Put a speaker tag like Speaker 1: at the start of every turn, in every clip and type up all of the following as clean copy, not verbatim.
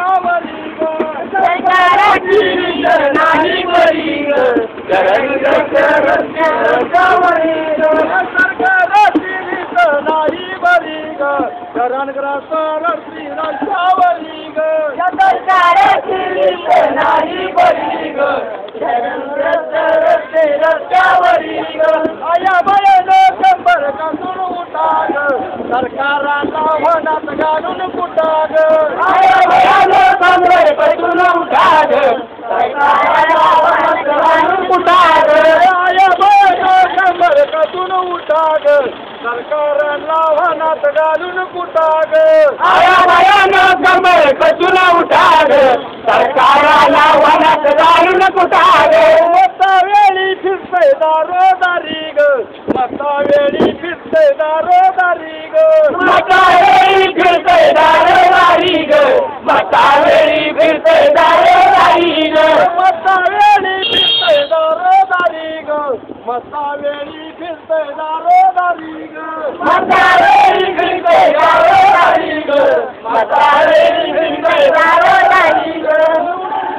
Speaker 1: रस्त्यावरी ग सरकाराची रीत नाही बरी ग रस्त्यावरी ग सरकाराची रीत नाही बरी ग शरणग्रस्त रस्ती रस्त्यावरी ग सरकाराची रीत नाही बरी ग शरणग्रस्त रस्ते रस्त्यावरी ग आया बायानं शंभर कासून उठा ग सरकाराला वनात घालून कुठा ग आया बायानं शंभर कासून उठा ग सरकाराला वनात घालून कुठा ग आया बायानं शंभर कासून उठा ग सरकाराला वनात घालून कुठा ग आया बायानं शंभर कासून उठा ग सरकाराला वनात घालून कुठा ग मता वेळी फिरतय दारोदारी ग मता वेळी फिरतय दारोदारी ग मता वेळी फिरतय दारोदारी ग मता वेळी फिरतय दारोदारी ग मता वेळी फिरतय दारोदारी ग मता वेळी फिरतय दारोदारी ग मता वेळी फिरतय दारोदारी ग मता वेळी फिरतय दारोदारी ग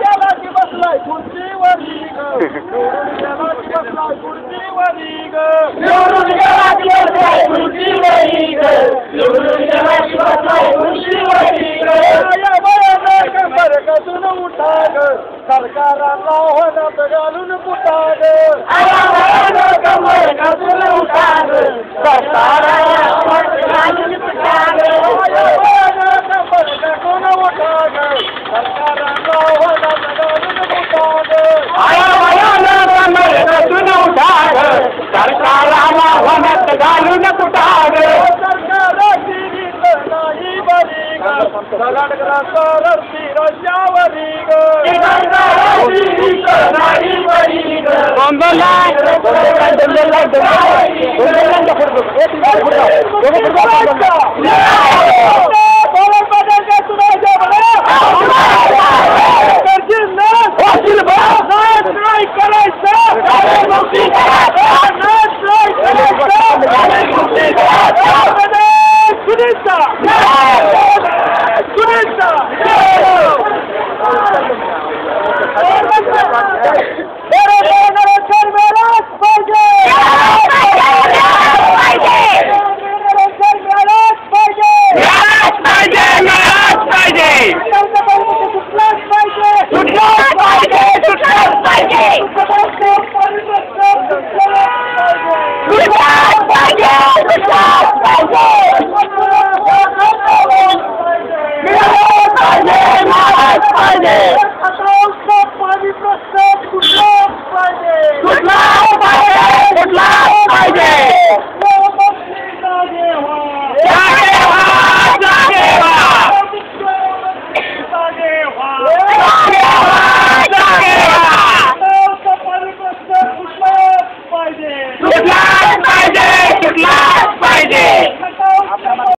Speaker 1: गेला की बसलाय खुर्चीवरी ग गेला की बसलाय खुर्चीवरी ग निवडून गेला की बसलाय खुर्चीवरी ग निवडून गेला की बसलाय खुर्चीवरी ग आया बायानं शंभर कासून उठा ग सरकाराला वनात घालून कुठा ग आया बायानं शंभर कासून उठा ग सरकाराला वनात घालून कुठा ग आया बायानं शंभर कासून उठा ग सरकाराला वनात घालून कुठा ग आया बायानं शंभर कासून उठा ग सरकाराला वनात घालून कुठा ग सरकाराची रीत नाही बरी ग शरणग्रस्त रस्ती रस्त्यावरी ग सरकाराची रीत नाही बरी ग
Speaker 2: कुठला पाहिजे